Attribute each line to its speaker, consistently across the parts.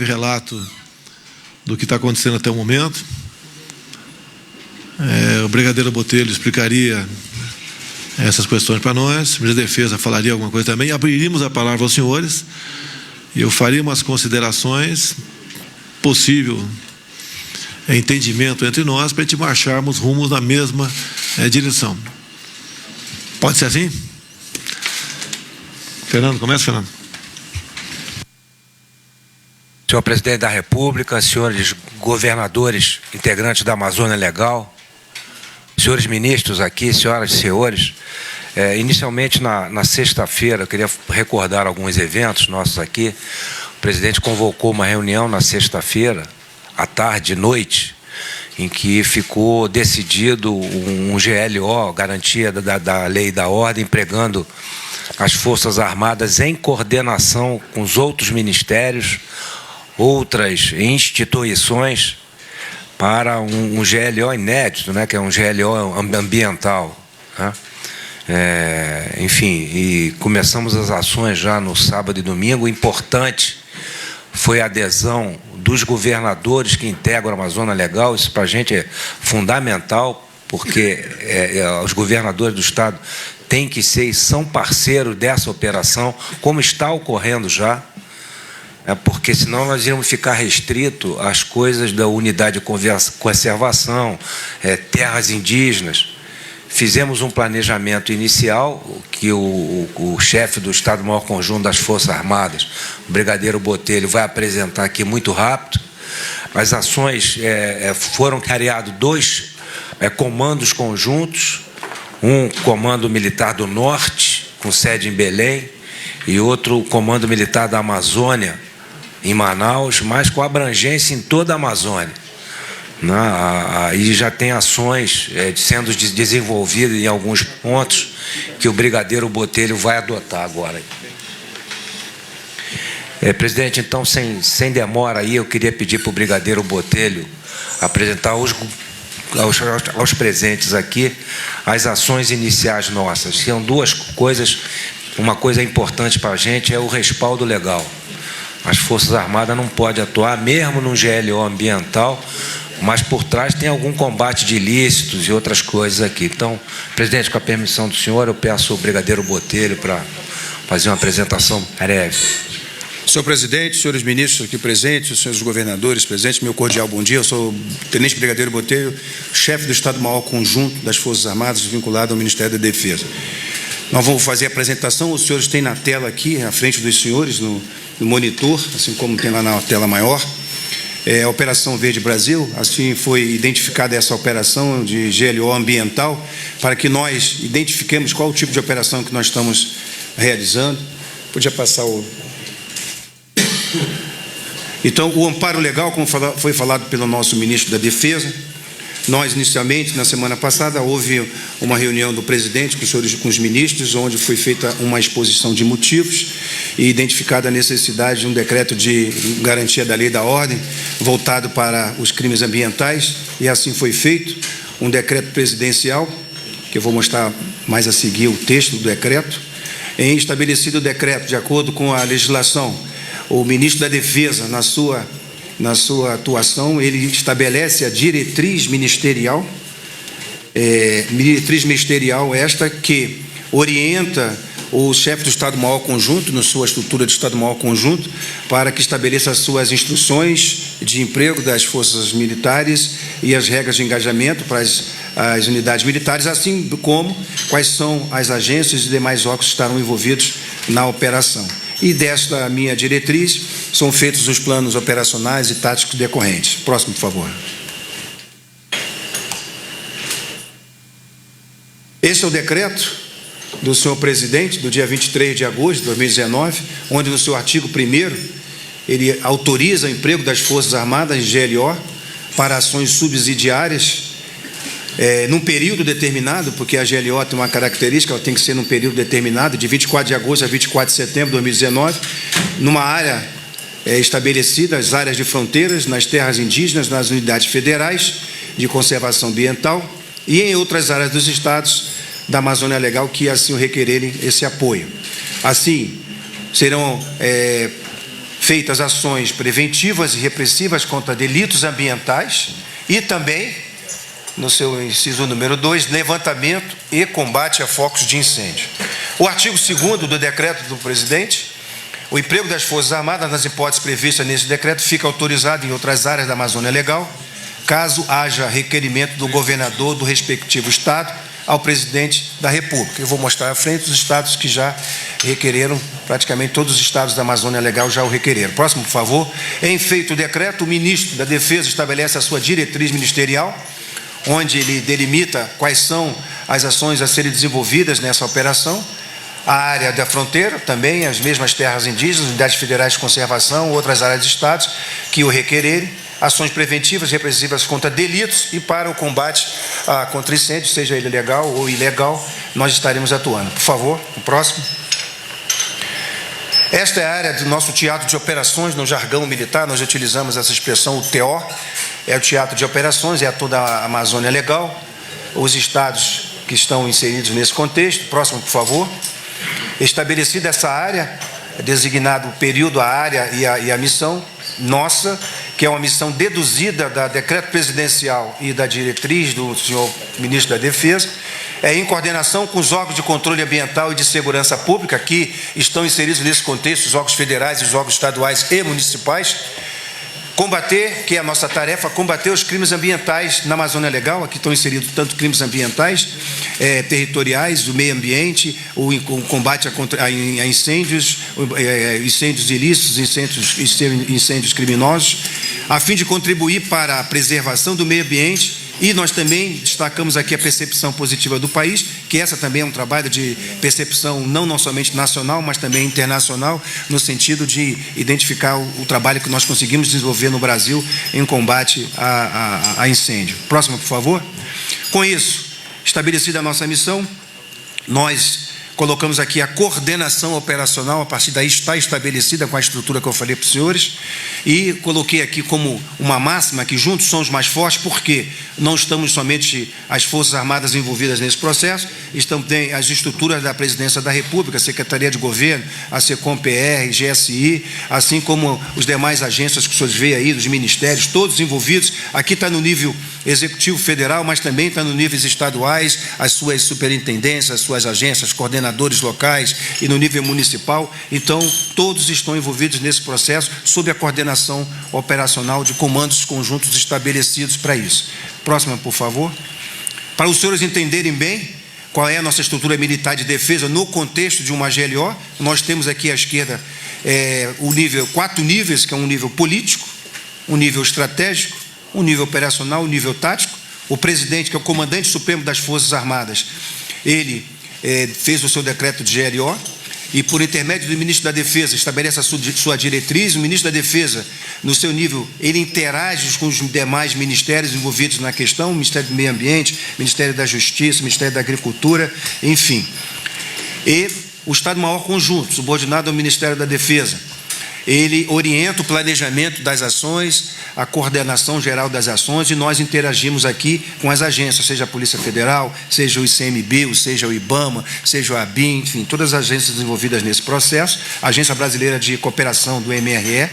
Speaker 1: breve relato do que está acontecendo até o momento. O brigadeiro Botelho explicaria essas questões para nós, o ministro da Defesa falaria alguma coisa também, abriríamos a palavra aos senhores e eu faria umas considerações, possível entendimento entre nós, para a gente marcharmos rumos na mesma direção. Pode ser assim? Fernando, começa, Fernando.
Speaker 2: Senhor Presidente da República, senhores governadores integrantes da Amazônia Legal, senhores ministros aqui, senhoras e senhores, inicialmente na sexta-feira, eu queria recordar alguns eventos nossos aqui. O presidente convocou uma reunião na sexta-feira, à tarde e noite, em que ficou decidido um GLO, garantia da lei e da ordem, empregando as Forças Armadas em coordenação com os outros ministérios, outras instituições, para um GLO inédito, né, que é um GLO ambiental, né? Enfim, e começamos as ações já no sábado e domingo. O importante foi a adesão dos governadores que integram a Amazônia Legal. Isso para a gente é fundamental, porque os governadores do Estado têm que ser e são parceiros dessa operação, como está ocorrendo já. Porque senão nós íamos ficar restrito às coisas da unidade de conservação, terras indígenas. Fizemos um planejamento inicial, que o chefe do Estado-Maior Conjunto das Forças Armadas, o brigadeiro Botelho, vai apresentar aqui muito rápido. As ações foram criados 2 comandos conjuntos, um comando militar do Norte, com sede em Belém, e outro comando militar da Amazônia, em Manaus, mas com abrangência em toda a Amazônia. Aí já tem ações sendo desenvolvidas em alguns pontos que o brigadeiro Botelho vai adotar agora. Presidente, então, sem demora, aí, eu queria pedir para o brigadeiro Botelho apresentar aos presentes aqui as ações iniciais nossas. São 2 coisas. Uma coisa importante para a gente é o respaldo legal. As Forças Armadas não podem atuar, mesmo num GLO ambiental, mas por trás tem algum combate de ilícitos e outras coisas aqui. Então, presidente, com a permissão do senhor, eu peço ao brigadeiro Botelho para fazer uma apresentação breve.
Speaker 3: Senhor presidente, senhores ministros aqui presentes, senhores governadores presentes, meu cordial bom dia. Eu sou o tenente brigadeiro Botelho, chefe do Estado-Maior Conjunto das Forças Armadas, vinculado ao Ministério da Defesa. Nós vamos fazer a apresentação, os senhores têm na tela aqui, à frente dos senhores, no monitor, assim como tem lá na tela maior, a Operação Verde Brasil. Assim foi identificada essa operação de GLO ambiental, para que nós identifiquemos qual o tipo de operação que nós estamos realizando. Podia passar o... Então, o amparo legal, como foi falado pelo nosso ministro da Defesa, nós, inicialmente, na semana passada, houve uma reunião do presidente com os ministros, onde foi feita uma exposição de motivos e identificada a necessidade de um decreto de garantia da lei e da ordem voltado para os crimes ambientais, e assim foi feito, um decreto presidencial, que eu vou mostrar mais a seguir o texto do decreto. Em estabelecido o decreto, de acordo com a legislação, o ministro da Defesa, na sua atuação, ele estabelece a diretriz ministerial, esta que orienta o chefe do Estado-Maior Conjunto, na sua estrutura de Estado-Maior Conjunto, para que estabeleça as suas instruções de emprego das forças militares e as regras de engajamento para as unidades militares, assim como quais são as agências e demais órgãos que estarão envolvidos na operação. E desta minha diretriz são feitos os planos operacionais e táticos decorrentes. Próximo, por favor. Esse é o decreto do senhor presidente, do dia 23 de agosto de 2019, onde no seu artigo 1º, ele autoriza o emprego das Forças Armadas em GLO para ações subsidiárias, num período determinado, porque a GLO tem uma característica, ela tem que ser num período determinado, de 24 de agosto a 24 de setembro de 2019, numa área estabelecida, as áreas de fronteiras, nas terras indígenas, nas unidades federais de conservação ambiental e em outras áreas dos estados da Amazônia Legal que assim o requererem esse apoio. Assim, serão feitas ações preventivas e repressivas contra delitos ambientais e também, no seu inciso número 2, levantamento e combate a focos de incêndio. O artigo 2º do decreto do presidente: o emprego das Forças Armadas, nas hipóteses previstas nesse decreto, fica autorizado em outras áreas da Amazônia Legal, caso haja requerimento do governador do respectivo estado ao presidente da República. Eu vou mostrar à frente os estados que já requereram, praticamente todos os estados da Amazônia Legal já o requereram. Próximo, por favor. Em feito o decreto, o ministro da Defesa estabelece a sua diretriz ministerial, onde ele delimita quais são as ações a serem desenvolvidas nessa operação. A área da fronteira, também as mesmas terras indígenas, unidades federais de conservação, outras áreas de estados que o requererem, ações preventivas, repressivas contra delitos e para o combate contra incêndio, seja ele legal ou ilegal, nós estaremos atuando. Por favor, o próximo. Esta é a área do nosso teatro de operações. No jargão militar, nós utilizamos essa expressão, o TO, é o teatro de operações, é toda a Amazônia Legal, os estados que estão inseridos nesse contexto. Próximo, por favor. Estabelecida essa área, designado o período, a área e a missão nossa, que é uma missão deduzida da decreto presidencial e da diretriz do senhor ministro da Defesa, em coordenação com os órgãos de controle ambiental e de segurança pública, que estão inseridos nesse contexto, os órgãos federais e os órgãos estaduais e municipais, combater, que é a nossa tarefa, combater os crimes ambientais na Amazônia Legal. Aqui estão inseridos tanto crimes ambientais, territoriais, do meio ambiente, o combate a incêndios, incêndios ilícitos, incêndios criminosos, a fim de contribuir para a preservação do meio ambiente. E nós também destacamos aqui a percepção positiva do país, que essa também é um trabalho de percepção não somente nacional, mas também internacional, no sentido de identificar o trabalho que nós conseguimos desenvolver no Brasil em combate a incêndio. Próximo, por favor. Com isso, estabelecida a nossa missão, nós colocamos aqui a coordenação operacional, a partir daí está estabelecida com a estrutura que eu falei para os senhores, e coloquei aqui como uma máxima que juntos somos mais fortes, porque não estamos somente as Forças Armadas envolvidas nesse processo, estamos tem as estruturas da Presidência da República, Secretaria de Governo, a SECOM-PR, GSI, assim como os demais agências que os senhores veem aí, dos ministérios, todos envolvidos. Aqui está no nível executivo federal, mas também está no níveis estaduais, as suas superintendências, as suas agências, coordenadores locais e no nível municipal. Então, todos estão envolvidos nesse processo sob a coordenação operacional de comandos conjuntos estabelecidos para isso. Próxima, por favor. Para os senhores entenderem bem qual é a nossa estrutura militar de defesa no contexto de uma GLO, nós temos aqui à esquerda o nível, 4 níveis, que é um nível político, um nível estratégico, um nível operacional, um nível tático. O presidente, que é o comandante supremo das Forças Armadas, ele fez o seu decreto de GLO e, por intermédio do ministro da Defesa, estabelece a sua diretriz. O ministro da Defesa, no seu nível, ele interage com os demais ministérios envolvidos na questão, o Ministério do Meio Ambiente, Ministério da Justiça, Ministério da Agricultura, enfim. E o Estado-Maior Conjunto, subordinado ao Ministério da Defesa, ele orienta o planejamento das ações, a coordenação geral das ações, e nós interagimos aqui com as agências, seja a Polícia Federal, seja o ICMBio, seja o IBAMA, seja o ABIN, enfim, todas as agências envolvidas nesse processo, a Agência Brasileira de Cooperação do MRE,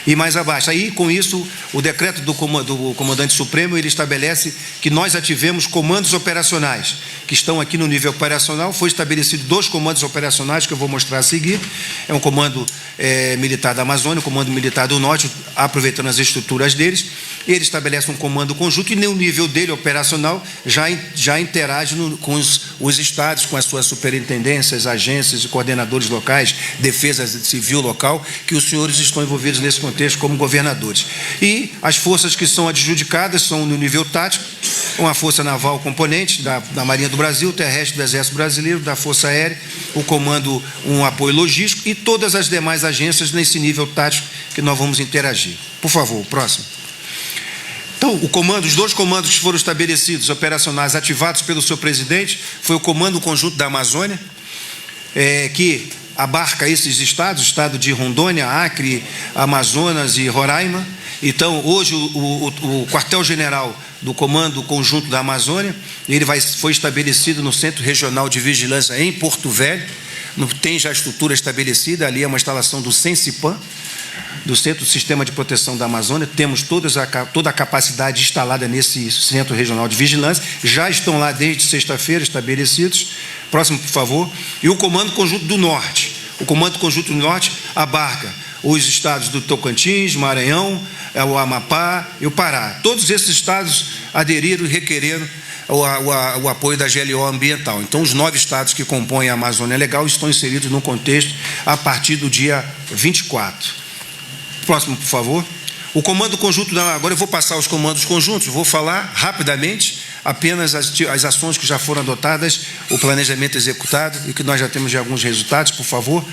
Speaker 3: e mais abaixo. Aí, com isso, o decreto do Comandante Supremo, ele estabelece que nós ativemos comandos operacionais, que estão aqui no nível operacional. Foi estabelecido 2 comandos operacionais, que eu vou mostrar a seguir. É um comando militar da Amazônia, o Comando Militar do Norte, aproveitando as estruturas deles. Ele estabelece um comando conjunto e, no nível dele, operacional, já interage com os estados, com as suas superintendências, agências e coordenadores locais, defesa civil local, que os senhores estão envolvidos nesse contexto como governadores. E as forças que são adjudicadas são no nível tático, uma força naval componente da Marinha do Brasil, terrestre do Exército Brasileiro, da Força Aérea, o comando, um apoio logístico e todas as demais agências nesse nível tático que nós vamos interagir. Por favor, o próximo. Então, os 2 comandos que foram estabelecidos, operacionais, ativados pelo seu presidente, foi o Comando Conjunto da Amazônia, que abarca esses estados, o estado de Rondônia, Acre, Amazonas e Roraima. Então, hoje, o quartel-general do Comando Conjunto da Amazônia, ele foi estabelecido no Centro Regional de Vigilância em Porto Velho. Tem já a estrutura estabelecida, ali é uma instalação do Sensipan, do Centro do Sistema de Proteção da Amazônia. Temos toda a capacidade instalada nesse Centro Regional de Vigilância. Já estão lá desde sexta-feira estabelecidos. Próximo, por favor. E o Comando Conjunto do Norte. O Comando Conjunto do Norte abarca os estados do Tocantins, Maranhão, o Amapá e o Pará. Todos esses estados aderiram e requereram o apoio da GLO ambiental. Então, os 9 estados que compõem a Amazônia Legal estão inseridos no contexto a partir do dia 24. Próximo, por favor. O Comando Conjunto, agora eu vou passar os comandos conjuntos, vou falar rapidamente apenas as ações que já foram adotadas, o planejamento executado e que nós já temos de alguns resultados, por favor.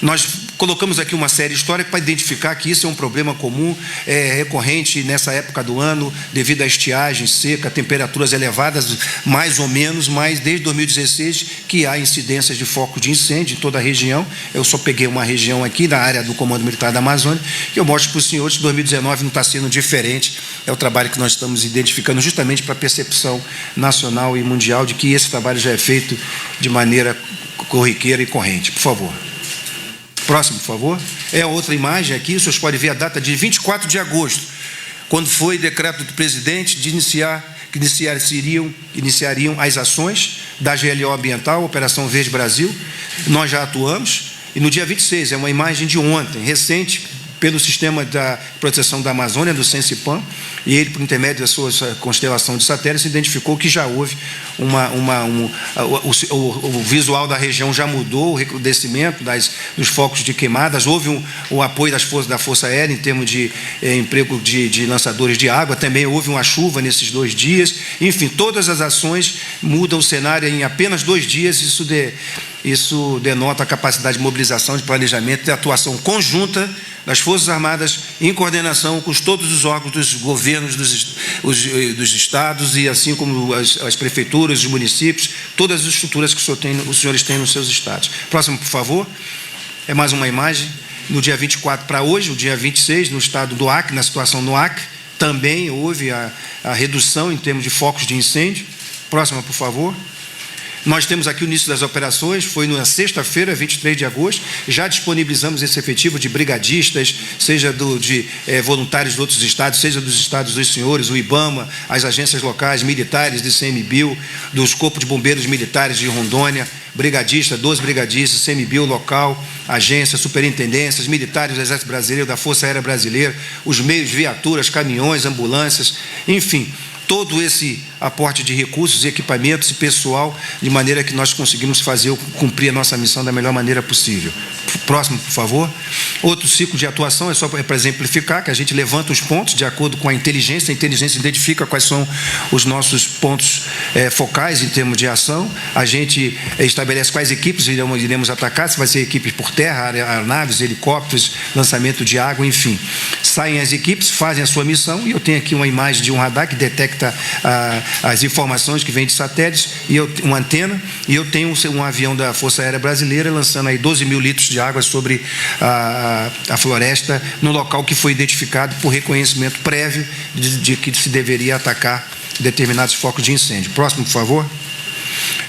Speaker 3: Nós colocamos aqui uma série histórica para identificar que isso é um problema comum, recorrente nessa época do ano, devido à estiagem, seca, temperaturas elevadas, mais ou menos, mas desde 2016 que há incidências de focos de incêndio em toda a região. Eu só peguei uma região aqui, da área do Comando Militar da Amazônia, que eu mostro para os senhores que 2019 não está sendo diferente. É o trabalho que nós estamos identificando justamente para a percepção nacional e mundial de que esse trabalho já é feito de maneira corriqueira e corrente. Por favor. Próximo, por favor. É outra imagem aqui, os senhores podem ver a data de 24 de agosto, quando foi decreto do presidente de iniciariam as ações da GLO ambiental, Operação Verde Brasil. Nós já atuamos, e no dia 26, é uma imagem de ontem, recente, pelo Sistema da Proteção da Amazônia, do Sensipan, e ele, por intermédio da sua constelação de satélites, identificou que já houve o visual da região já mudou, o recrudescimento dos focos de queimadas, houve o apoio da Força Aérea em termos de emprego de lançadores de água, também houve uma chuva nesses 2 dias, enfim, todas as ações mudam o cenário em apenas 2 dias, isso denota a capacidade de mobilização, de planejamento e de atuação conjunta das Forças Armadas, em coordenação com todos os órgãos dos governos dos estados, e assim como as prefeituras, os municípios, todas as estruturas que os senhores têm nos seus estados. Próximo, por favor. É mais uma imagem. No dia 24 para hoje, o dia 26, no estado do Acre, na situação no Acre, também houve a redução em termos de focos de incêndio. Próxima, por favor. Nós temos aqui o início das operações, foi na sexta-feira, 23 de agosto, já disponibilizamos esse efetivo de brigadistas, seja de voluntários de outros estados, seja dos estados dos senhores, o IBAMA, as agências locais, militares de CMBio, dos Corpos de Bombeiros Militares de Rondônia, brigadista, 12 brigadistas, CMBio local, agências, superintendências, militares do Exército Brasileiro, da Força Aérea Brasileira, os meios, viaturas, caminhões, ambulâncias, enfim, todo esse aporte de recursos, equipamentos e pessoal, de maneira que nós conseguimos cumprir a nossa missão da melhor maneira possível. Próximo, por favor. Outro ciclo de atuação é só para exemplificar, que a gente levanta os pontos de acordo com a inteligência identifica quais são os nossos pontos focais em termos de ação, a gente estabelece quais equipes iremos atacar, se vai ser equipes por terra, aeronaves, helicópteros, lançamento de água, enfim. Saem as equipes, fazem a sua missão, e eu tenho aqui uma imagem de um radar que detecta as informações que vêm de satélites, e uma antena, e eu tenho um avião da Força Aérea Brasileira lançando aí 12 mil litros de água sobre a floresta, no local que foi identificado por reconhecimento prévio de que se deveria atacar determinados focos de incêndio. Próximo, por favor.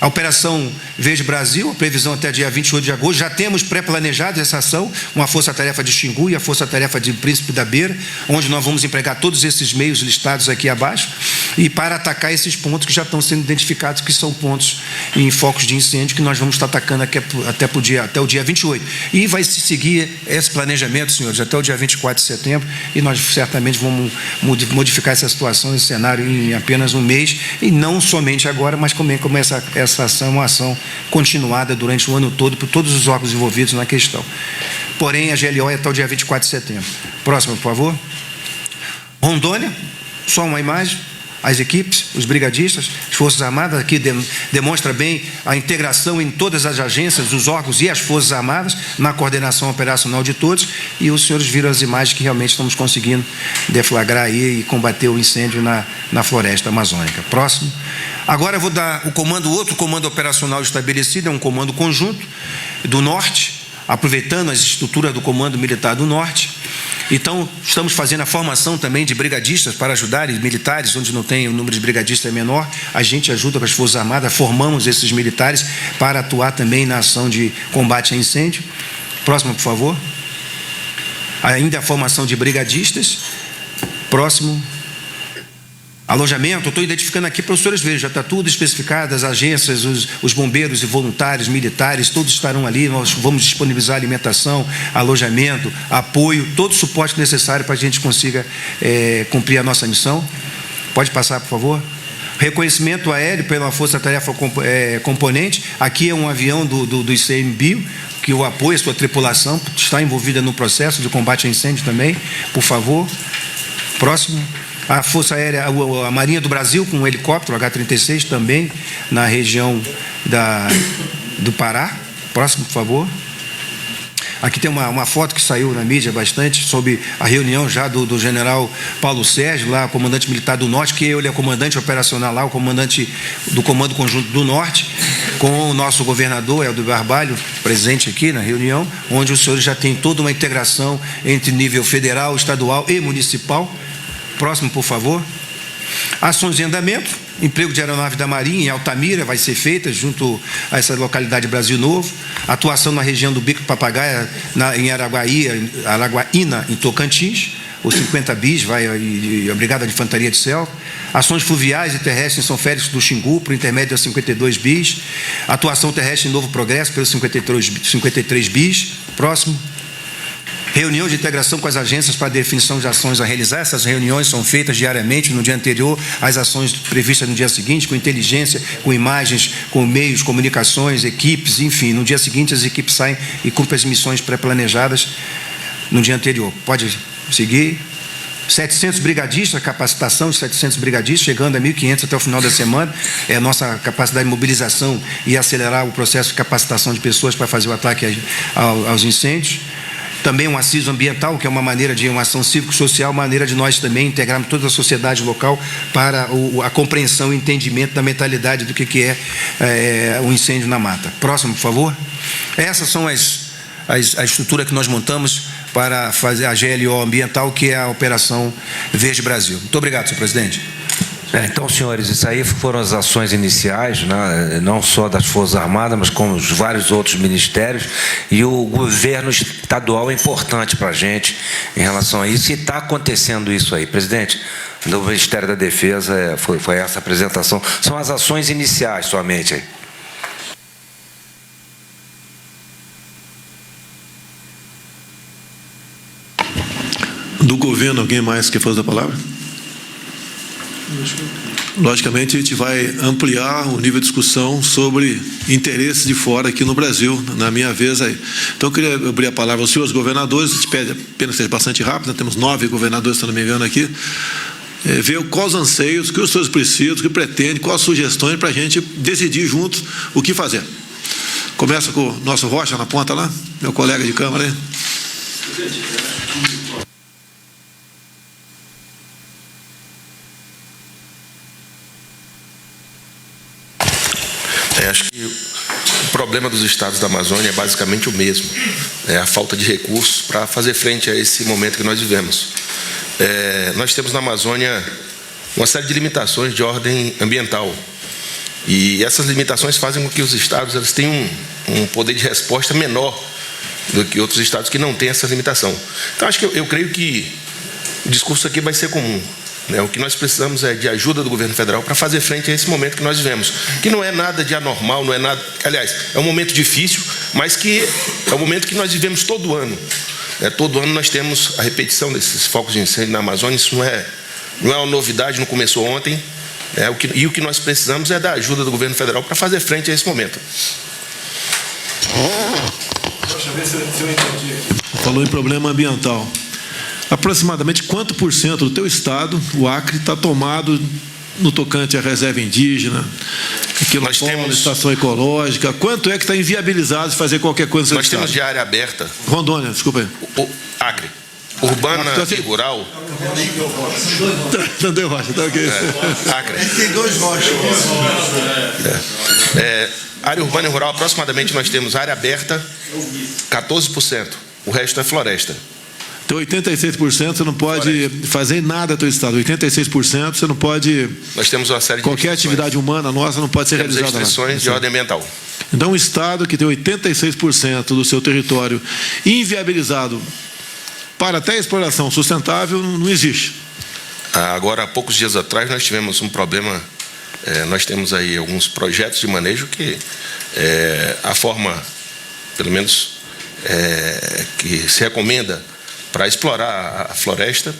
Speaker 3: A Operação Verde Brasil, a previsão até dia 28 de agosto, já temos pré-planejado essa ação, uma força-tarefa de Xingu e a força-tarefa de Príncipe da Beira, onde nós vamos empregar todos esses meios listados aqui abaixo, e para atacar esses pontos que já estão sendo identificados, que são pontos em focos de incêndio, que nós vamos estar atacando aqui até o dia 28. E vai se seguir esse planejamento, senhores, até o dia 24 de setembro, e nós certamente vamos modificar essa situação, esse cenário em apenas um mês, e não somente agora, mas também como essa ação é uma ação continuada durante o ano todo por todos os órgãos envolvidos na questão. Porém, a GLO é até o dia 24 de setembro. Próximo, por favor. Rondônia, só uma imagem. As equipes, os brigadistas, as Forças Armadas, aqui demonstra bem a integração em todas as agências, os órgãos e as Forças Armadas, na coordenação operacional de todos, e os senhores viram as imagens que realmente estamos conseguindo deflagrar aí e combater o incêndio na floresta amazônica. Próximo. Agora eu vou dar outro comando operacional estabelecido, é um comando conjunto do Norte, aproveitando as estruturas do Comando Militar do Norte. Então, estamos fazendo a formação também de brigadistas para ajudar militares, onde não tem o número de brigadistas menor, a gente ajuda com as Forças Armadas, formamos esses militares para atuar também na ação de combate a incêndio. Próximo, por favor. Ainda a formação de brigadistas. Próximo. Alojamento, estou identificando aqui para os senhores verem, já está tudo especificado, as agências, os bombeiros e voluntários, militares, todos estarão ali, nós vamos disponibilizar alimentação, alojamento, apoio, todo o suporte necessário para que a gente consiga cumprir a nossa missão. Pode passar, por favor. Reconhecimento aéreo pela Força Tarefa Componente, aqui é um avião do ICMBio, que o apoia a sua tripulação, está envolvida no processo de combate a incêndio também, por favor. Próximo. A Força Aérea, a Marinha do Brasil com um helicóptero H-36 também na região do Pará. Próximo, por favor. Aqui tem uma foto que saiu na mídia bastante sobre a reunião já do general Paulo Sérgio, lá, comandante militar do Norte, que ele é comandante operacional lá, o comandante do Comando Conjunto do Norte, com o nosso governador, Helder Barbalho, presente aqui na reunião, onde os senhores já têm toda uma integração entre nível federal, estadual e municipal. Próximo, por favor. Ações de andamento, emprego de aeronave da Marinha em Altamira vai ser feita junto a essa localidade Brasil Novo. Atuação na região do Bico do Papagaio, em Araguaína, em Tocantins. Os 50 bis vai a Brigada de Infantaria de Selva. Ações fluviais e terrestres em São Félix do Xingu, por intermédio das 52 bis. Atuação terrestre em Novo Progresso, pelos 53 bis. Próximo. Reunião de integração com as agências para definição de ações a realizar. Essas reuniões são feitas diariamente, no dia anterior, às ações previstas no dia seguinte, com inteligência, com imagens, com meios, comunicações, equipes, enfim. No dia seguinte, as equipes saem e cumprem as missões pré-planejadas no dia anterior. Pode seguir. 700 brigadistas, capacitação de 700 brigadistas, chegando a 1.500 até o final da semana. É a nossa capacidade de mobilização e acelerar o processo de capacitação de pessoas para fazer o ataque aos incêndios. Também um assiso ambiental, que é uma maneira de uma ação cívico-social, maneira de nós também integrarmos toda a sociedade local para a compreensão e entendimento da mentalidade do que é o incêndio na mata. Próximo, por favor. Essas são a estrutura que nós montamos para fazer a GLO ambiental, que é a Operação Verde Brasil. Muito obrigado, senhor presidente.
Speaker 2: Então, senhores, isso aí foram as ações iniciais, né, não só das Forças Armadas, mas com os vários outros ministérios, e o governo estadual é importante para a gente em relação a isso, e está acontecendo isso aí. Presidente, do Ministério da Defesa, foi essa apresentação, são as ações iniciais somente aí.
Speaker 1: Do governo, alguém mais quer fazer a palavra? Logicamente, a gente vai ampliar o nível de discussão sobre interesses de fora aqui no Brasil, na minha vez aí. Então, eu queria abrir a palavra aos senhores governadores, a gente pede apenas que seja bastante rápido, nós temos 9 governadores, se não me engano, aqui, ver quais os anseios, o que os senhores precisam, o que pretendem, quais as sugestões para a gente decidir juntos o que fazer. Começa com o nosso Rocha na ponta lá, meu colega de Câmara aí.
Speaker 4: Acho que o problema dos estados da Amazônia é basicamente o mesmo, a falta de recursos para fazer frente a esse momento que nós vivemos. Nós temos na Amazônia uma série de limitações de ordem ambiental, e essas limitações fazem com que os estados eles tenham um poder de resposta menor do que outros estados que não têm essa limitação. Então, acho que eu creio que o discurso aqui vai ser comum. O que nós precisamos é de ajuda do governo federal para fazer frente a esse momento que nós vivemos, que não é nada de anormal, não é nada, aliás, é um momento difícil, mas que é um momento que nós vivemos todo ano. Todo ano nós temos a repetição desses focos de incêndio na Amazônia. Isso não é uma novidade, não começou ontem, e o que nós precisamos é da ajuda do governo federal para fazer frente a esse momento.
Speaker 1: Deixa eu ver se eu entendi. Falou em problema ambiental. Aproximadamente quanto por cento do teu estado, o Acre, está tomado no tocante à reserva indígena,
Speaker 4: nós temos
Speaker 1: estação ecológica? Quanto é que está inviabilizado de fazer qualquer coisa?
Speaker 4: Nós temos de área aberta.
Speaker 1: Rondônia, desculpa aí.
Speaker 4: Acre. Urbana e rural.
Speaker 1: Não deu rocha, tá ok.
Speaker 4: Acre.
Speaker 5: Tem 2 rochas.
Speaker 4: Área urbana e rural, aproximadamente nós temos área aberta, 14%. O resto é floresta.
Speaker 1: Então, 86% você não pode fazer nada no teu estado. 86% você não pode...
Speaker 4: Nós temos uma série de
Speaker 1: qualquer atividade humana nossa não pode ser realizada.
Speaker 4: Temos restrições de ordem ambiental.
Speaker 1: Então, um estado que tem 86% do seu território inviabilizado para até a exploração sustentável não existe.
Speaker 4: Agora, há poucos dias atrás, nós tivemos um problema. Nós temos aí alguns projetos de manejo que a forma, pelo menos, que se recomenda para explorar a floresta,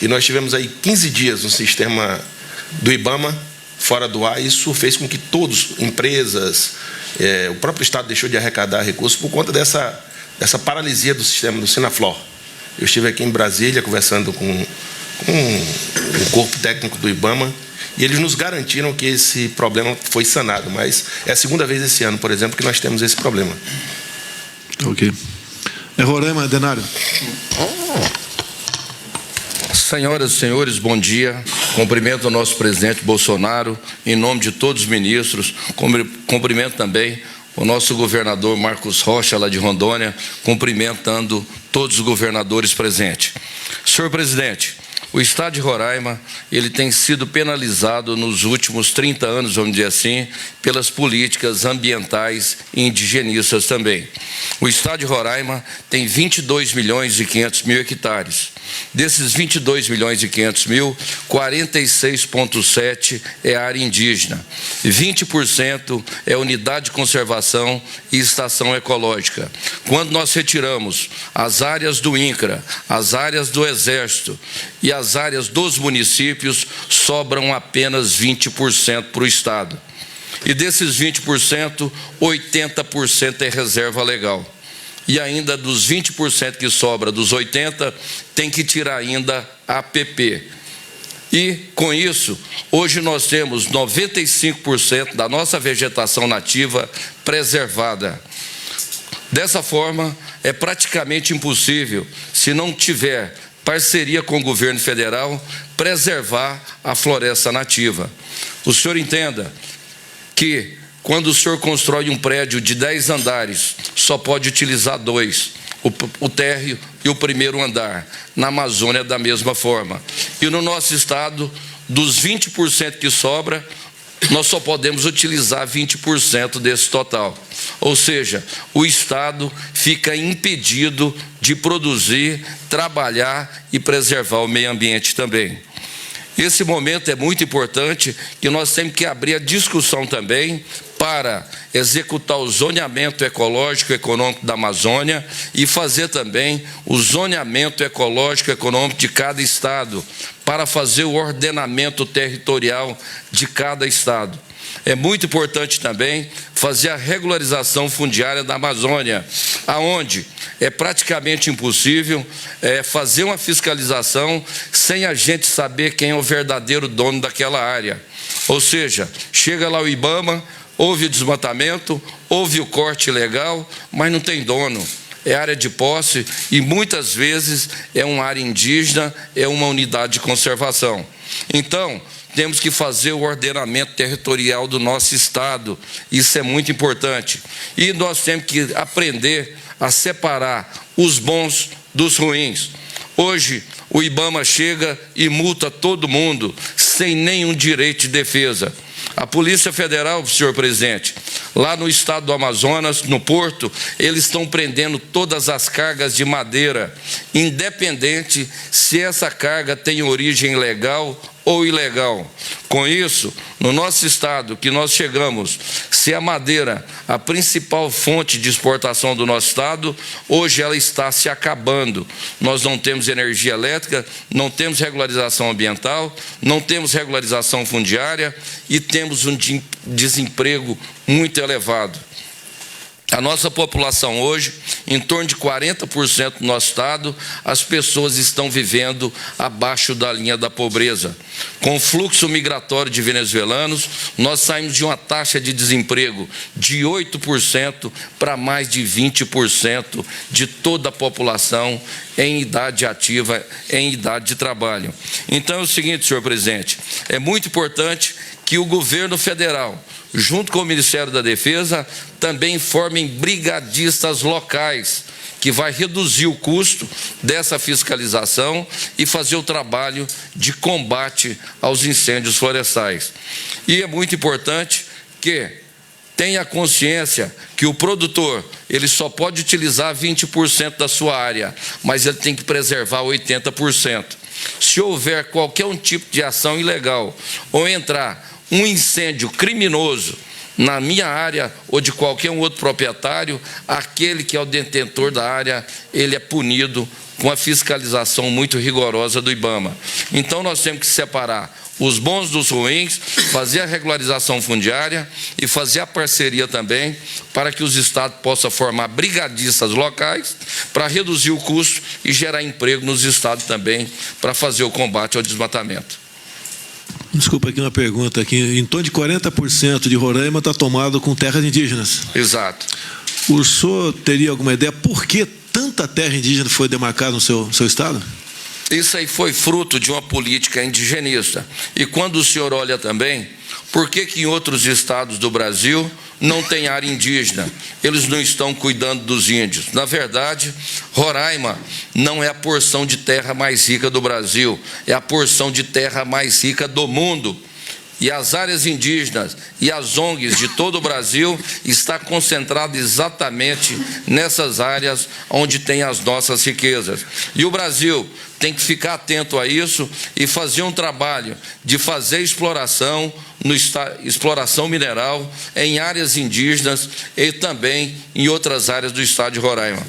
Speaker 4: e nós tivemos aí 15 dias no sistema do IBAMA fora do ar. Isso fez com que todos, empresas, o próprio Estado deixou de arrecadar recursos por conta dessa paralisia do sistema do Sinaflor. Eu estive aqui em Brasília conversando com o corpo técnico do IBAMA, e eles nos garantiram que esse problema foi sanado, mas é a segunda vez esse ano, por exemplo, que nós temos esse problema.
Speaker 1: Ok. Roraima, Denário.
Speaker 5: Senhoras e senhores, bom dia. Cumprimento o nosso presidente Bolsonaro, em nome de todos os ministros. Cumprimento também o nosso governador Marcos Rocha, lá de Rondônia, cumprimentando todos os governadores presentes. Senhor presidente, o Estado de Roraima, ele tem sido penalizado nos últimos 30 anos, vamos dizer assim, pelas políticas ambientais e indigenistas também. O Estado de Roraima tem 22 milhões e 500 mil hectares. Desses 22 milhões e 500 mil, 46,7% é área indígena, 20% é unidade de conservação e estação ecológica. Quando nós retiramos as áreas do INCRA, as áreas do Exército e as áreas dos municípios, sobram apenas 20% para o Estado. E desses 20%, 80% é reserva legal. E ainda dos 20% que sobra, dos 80%, tem que tirar ainda a APP. E, com isso, hoje nós temos 95% da nossa vegetação nativa preservada. Dessa forma, é praticamente impossível, se não tiver parceria com o governo federal, preservar a floresta nativa. O senhor entenda que, quando o senhor constrói um prédio de 10 andares, só pode utilizar 2, o térreo e o primeiro andar. Na Amazônia, da mesma forma. E no nosso estado, dos 20% que sobra, nós só podemos utilizar 20% desse total. Ou seja, o Estado fica impedido de produzir, trabalhar e preservar o meio ambiente também. Esse momento é muito importante, que nós temos que abrir a discussão também para executar o zoneamento ecológico e econômico da Amazônia e fazer também o zoneamento ecológico e econômico de cada estado, para fazer o ordenamento territorial de cada estado. É muito importante também fazer a regularização fundiária da Amazônia, aonde é praticamente impossível fazer uma fiscalização sem a gente saber quem é o verdadeiro dono daquela área. Ou seja, chega lá o IBAMA, houve o desmatamento, houve o corte ilegal, mas não tem dono. É área de posse e muitas vezes é uma área indígena, é uma unidade de conservação. Então, temos que fazer o ordenamento territorial do nosso estado. Isso é muito importante. E nós temos que aprender a separar os bons dos ruins. Hoje, o IBAMA chega e multa todo mundo sem nenhum direito de defesa. A Polícia Federal, senhor presidente, lá no estado do Amazonas, no Porto, eles estão prendendo todas as cargas de madeira, independente se essa carga tem origem legal ou ilegal. Com isso, no nosso estado, que nós chegamos, se a madeira, a principal fonte de exportação do nosso estado, hoje ela está se acabando. Nós não temos energia elétrica, não temos regularização ambiental, não temos regularização fundiária e temos um desemprego muito elevado. A nossa população hoje, em torno de 40% do nosso estado, as pessoas estão vivendo abaixo da linha da pobreza. Com o fluxo migratório de venezuelanos, nós saímos de uma taxa de desemprego de 8% para mais de 20% de toda a população em idade ativa, em idade de trabalho. Então é o seguinte, senhor presidente, é muito importante que o governo federal, junto com o Ministério da Defesa, também formem brigadistas locais, que vai reduzir o custo dessa fiscalização e fazer o trabalho de combate aos incêndios florestais. E é muito importante que tenha consciência que o produtor ele só pode utilizar 20% da sua área, mas ele tem que preservar 80%. Se houver qualquer um tipo de ação ilegal ou entrar um incêndio criminoso na minha área ou de qualquer um outro proprietário, aquele que é o detentor da área, ele é punido com a fiscalização muito rigorosa do IBAMA. Então, nós temos que separar os bons dos ruins, fazer a regularização fundiária e fazer a parceria também para que os estados possam formar brigadistas locais para reduzir o custo e gerar emprego nos estados também para fazer o combate ao desmatamento.
Speaker 1: Desculpa aqui uma pergunta aqui. Em torno de 40% de Roraima está tomado com terras indígenas.
Speaker 5: Exato.
Speaker 1: O senhor teria alguma ideia por que tanta terra indígena foi demarcada no seu estado?
Speaker 5: Isso aí foi fruto de uma política indigenista. E quando o senhor olha também, por que em outros estados do Brasil não tem área indígena? Eles não estão cuidando dos índios. Na verdade, Roraima não é a porção de terra mais rica do Brasil, é a porção de terra mais rica do mundo. E as áreas indígenas e as ONGs de todo o Brasil está concentrado exatamente nessas áreas onde tem as nossas riquezas. E o Brasil tem que ficar atento a isso e fazer um trabalho de fazer exploração mineral em áreas indígenas e também em outras áreas do estado de Roraima.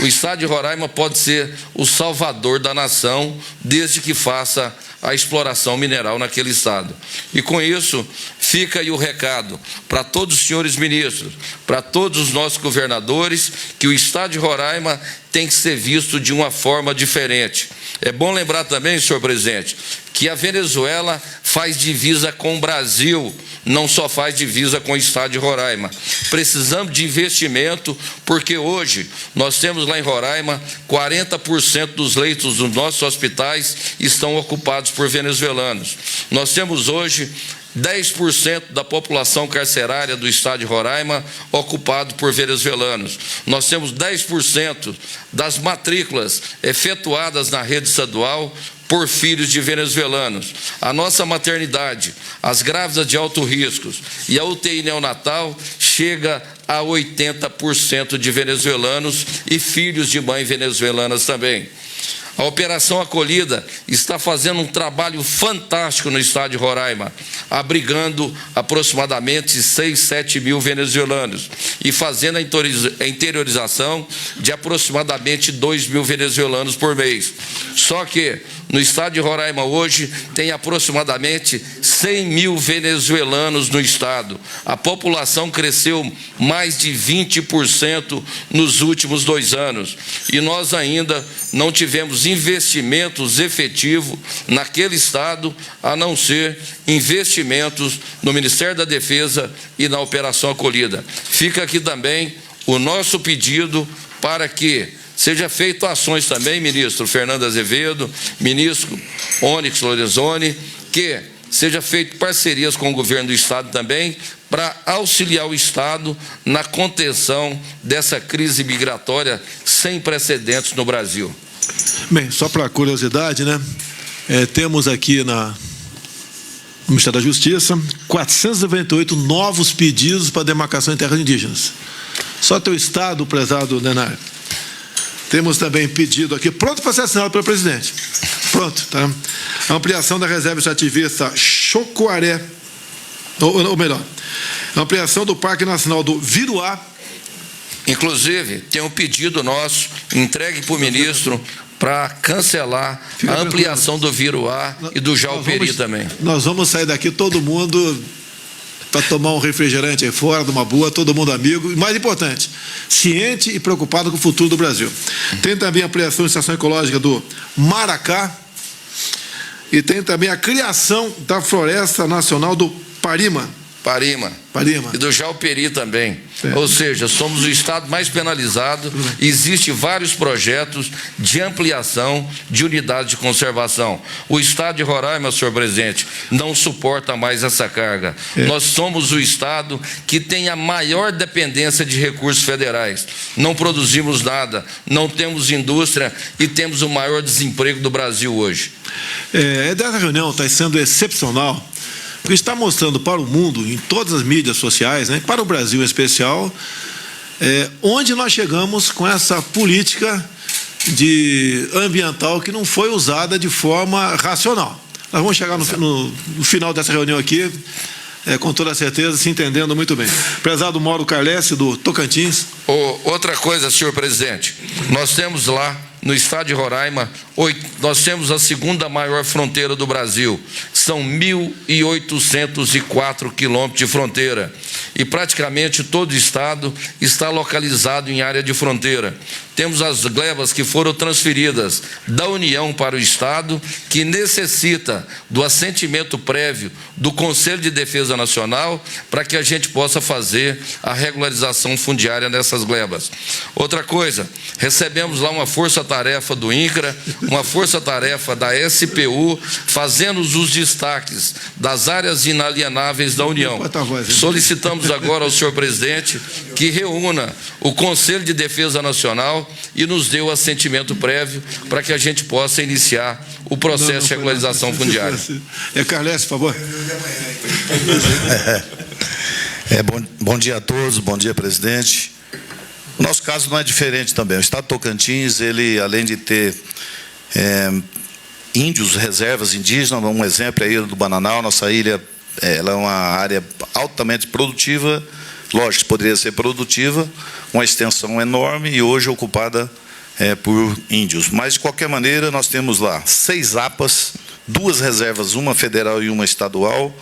Speaker 5: O estado de Roraima pode ser o salvador da nação, desde que faça a exploração mineral naquele estado. E com isso, fica aí o recado para todos os senhores ministros, para todos os nossos governadores, que o estado de Roraima tem que ser visto de uma forma diferente. É bom lembrar também, senhor presidente, que a Venezuela faz divisa com o Brasil, não só faz divisa com o estado de Roraima. Precisamos de investimento, porque hoje nós temos lá em Roraima 40% dos leitos dos nossos hospitais estão ocupados por venezuelanos. Nós temos hoje 10% da população carcerária do estado de Roraima ocupado por venezuelanos. Nós temos 10% das matrículas efetuadas na rede estadual por filhos de venezuelanos. A nossa maternidade, as grávidas de alto risco e a UTI neonatal chega a 80% de venezuelanos e filhos de mães venezuelanas também. A Operação Acolhida está fazendo um trabalho fantástico no estado de Roraima, abrigando aproximadamente 6, 7 mil venezuelanos e fazendo a interiorização de aproximadamente 2 mil venezuelanos por mês. Só que no estado de Roraima hoje tem aproximadamente 100 mil venezuelanos no estado. A população cresceu mais de 20% nos últimos 2 anos e nós ainda não tivemos investimentos efetivos naquele estado, a não ser investimentos no Ministério da Defesa e na Operação Acolhida. Fica aqui também o nosso pedido para que seja feito ações também, ministro Fernando Azevedo, ministro Onyx Lorenzoni, que seja feito parcerias com o governo do estado também para auxiliar o estado na contenção dessa crise migratória sem precedentes no Brasil.
Speaker 1: Bem, só para curiosidade, né? Temos aqui no Ministério da Justiça 498 novos pedidos para demarcação em terras indígenas. Só teu estado, prezado Denar. Temos também pedido aqui, pronto para ser assinado pelo presidente. Pronto, tá? A ampliação da reserva extrativista Chocoaré, ou melhor, a ampliação do Parque Nacional do Viruá.
Speaker 5: Inclusive, tem um pedido nosso, entregue para o ministro, para cancelar a ampliação do Viruá e do Jauperi também.
Speaker 1: Nós vamos sair daqui todo mundo para tomar um refrigerante aí fora, de uma boa, todo mundo amigo, e mais importante, ciente e preocupado com o futuro do Brasil. Tem também a ampliação da estação ecológica do Maracá e tem também a criação da Floresta Nacional do Parima. E do Jauperi também. Ou seja, somos o estado mais penalizado. Existem vários projetos de ampliação de unidades de conservação. O estado de Roraima, senhor presidente, não suporta mais essa carga. Nós somos o estado que tem a maior dependência de recursos federais. Não produzimos nada, não temos indústria e temos o maior desemprego do Brasil hoje. Dessa reunião está sendo excepcional, porque está mostrando para o mundo, em todas as mídias sociais, né, para o Brasil em especial, onde nós chegamos com essa política ambiental que não foi usada de forma racional. Nós vamos chegar no final dessa reunião aqui, com toda certeza, se entendendo muito bem. Prezado Mauro Carlesse, do Tocantins.
Speaker 5: Outra coisa, senhor presidente, nós temos lá no estado de Roraima, nós temos a segunda maior fronteira do Brasil. São 1.804 quilômetros de fronteira. E praticamente todo o estado está localizado em área de fronteira. Temos as glebas que foram transferidas da União para o estado, que necessita do assentimento prévio do Conselho de Defesa Nacional para que a gente possa fazer a regularização fundiária nessas glebas. Outra coisa, recebemos lá uma força-tarefa do INCRA, uma força-tarefa da SPU, fazendo os destaques das áreas inalienáveis da União. Solicitamos agora ao senhor presidente que reúna o Conselho de Defesa Nacional e nos dê o assentimento prévio para que a gente possa iniciar o processo de regularização fundiária.
Speaker 1: Carlesse, por favor.
Speaker 6: Bom dia a todos, bom dia, presidente. O nosso caso não é diferente também. O estado de Tocantins, ele, além de ter índios, reservas indígenas, um exemplo é a Ilha do Bananal. Nossa ilha ela é uma área altamente produtiva, lógico, poderia ser produtiva, uma extensão enorme e hoje ocupada por índios. Mas, de qualquer maneira, nós temos lá 6 APAs, 2 reservas, uma federal e uma estadual,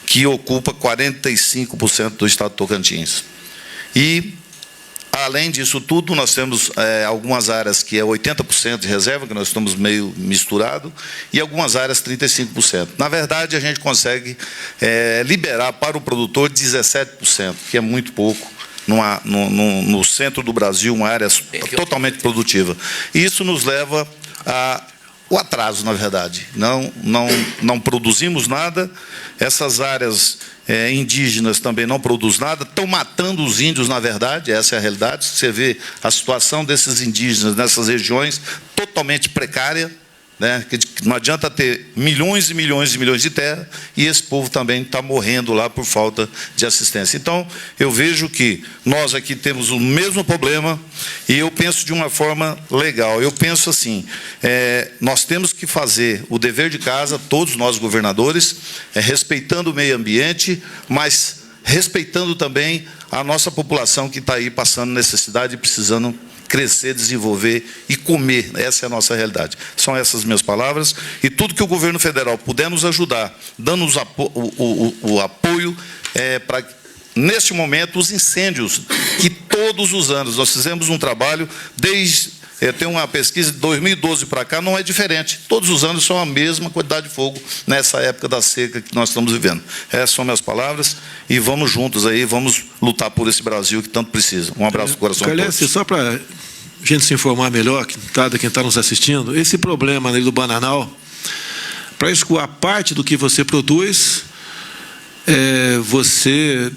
Speaker 6: que ocupa 45% do estado de Tocantins. E, além disso tudo, nós temos algumas áreas que é 80% de reserva, que nós estamos meio misturado, e algumas áreas 35%. Na verdade, a gente consegue liberar para o produtor 17%, que é muito pouco, no centro do Brasil, uma área totalmente produtiva. E isso nos leva ao atraso, na verdade. Não produzimos nada, essas áreas indígenas também não produzem nada, estão matando os índios, na verdade, essa é a realidade. Você vê a situação desses indígenas nessas regiões totalmente precária, né? Que não adianta ter milhões e milhões e milhões de terra e esse povo também está morrendo lá por falta de assistência. Então, eu vejo que nós aqui temos o mesmo problema e eu penso de uma forma legal. Eu penso assim, nós temos que fazer o dever de casa, todos nós governadores, respeitando o meio ambiente, mas respeitando também a nossa população que está aí passando necessidade e precisando crescer, desenvolver e comer. Essa é a nossa realidade. São essas minhas palavras. E tudo que o governo federal puder nos ajudar, dando-nos o apoio para, neste momento, os incêndios, que todos os anos nós fizemos um trabalho, tem uma pesquisa de 2012 para cá, não é diferente. Todos os anos são a mesma quantidade de fogo nessa época da seca que nós estamos vivendo. Essas são minhas palavras e vamos juntos aí, vamos lutar por esse Brasil que tanto precisa. Um abraço no coração a todos.
Speaker 1: Só para a gente se informar melhor, quem está nos assistindo, esse problema ali do Bananal, para escoar parte do que você produz, você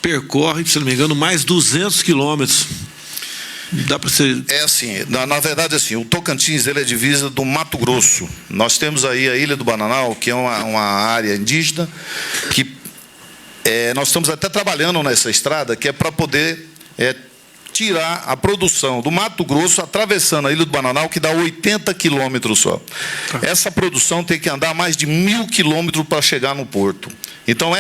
Speaker 1: percorre, se não me engano, mais 200 quilômetros. Dá para ser...
Speaker 6: assim, na verdade, assim, o Tocantins ele é divisa do Mato Grosso. Nós temos aí a Ilha do Bananal, que é uma área indígena, que nós estamos até trabalhando nessa estrada, que é para poder tirar a produção do Mato Grosso, atravessando a Ilha do Bananal, que dá 80 quilômetros só. Essa produção tem que andar mais de 1.000 quilômetros para chegar no porto. Então,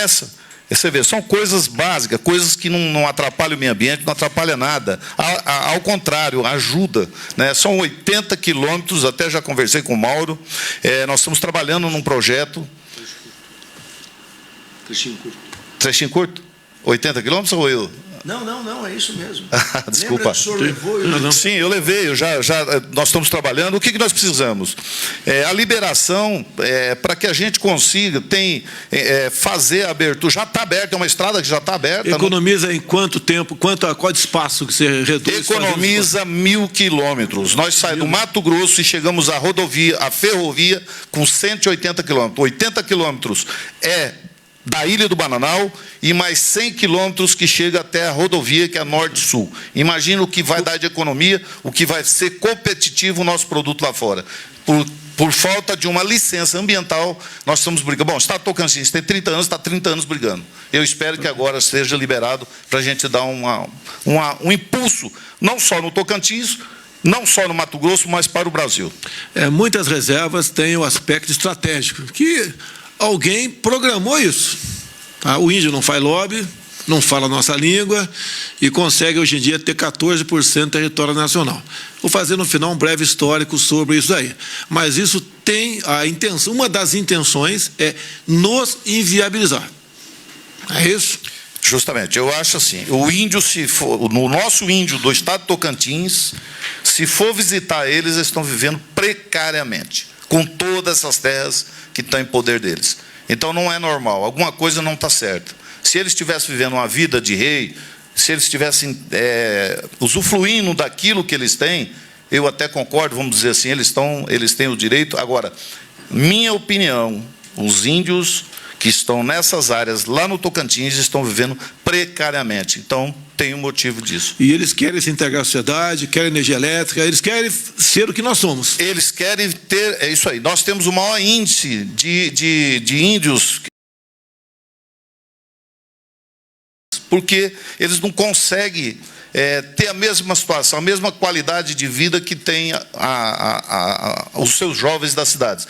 Speaker 6: você vê, são coisas básicas, coisas que não atrapalham o meio ambiente, não atrapalham nada. Ao contrário, ajuda, né? São 80 quilômetros, até já conversei com o Mauro. Nós estamos trabalhando num projeto... Trechinho curto? 80 quilômetros ou eu?
Speaker 3: Não, é isso mesmo.
Speaker 6: Desculpa.
Speaker 3: Lembra que o senhor levou?
Speaker 6: Sim, eu levei, nós estamos trabalhando. O que nós precisamos? A liberação para que a gente consiga fazer a abertura. Já está aberta, é uma estrada que já está aberta.
Speaker 1: Economiza em quanto tempo, qual espaço que você reduz?
Speaker 6: Economiza 1.000 quilômetros. Nós saímos do Mato Grosso e chegamos à rodovia, à ferrovia, com 180 quilômetros. 80 quilômetros da Ilha do Bananal e mais 100 quilômetros que chega até a rodovia, que é norte-sul. Imagina o que vai dar de economia, o que vai ser competitivo o nosso produto lá fora. Por falta de uma licença ambiental, nós estamos brigando. Bom, o Estado Tocantins tem 30 anos, está 30 anos brigando. Eu espero que agora seja liberado para a gente dar um impulso, não só no Tocantins, não só no Mato Grosso, mas para o Brasil.
Speaker 1: Muitas reservas têm o aspecto estratégico, que alguém programou isso. Tá? O índio não faz lobby, não fala a nossa língua e consegue hoje em dia ter 14% do território nacional. Vou fazer no final um breve histórico sobre isso aí. Mas isso tem a intenção, uma das intenções é nos inviabilizar. É isso?
Speaker 6: Justamente, eu acho assim, o índio, se for, no nosso índio do estado de Tocantins, se for visitar eles estão vivendo precariamente, com todas essas terras que estão em poder deles. Então não é normal, alguma coisa não está certa. Se eles estivessem vivendo uma vida de rei, se eles estivessem usufruindo daquilo que eles têm, eu até concordo, vamos dizer assim, eles têm o direito. Agora, minha opinião, os índios que estão nessas áreas, lá no Tocantins, estão vivendo precariamente. Então, tem um motivo disso.
Speaker 1: E eles querem se integrar à sociedade, querem energia elétrica, eles querem ser o que nós somos.
Speaker 6: Eles querem ter, é isso aí, nós temos o maior índice de índios, porque eles não conseguem ter a mesma situação, a mesma qualidade de vida que tem os seus jovens das cidades.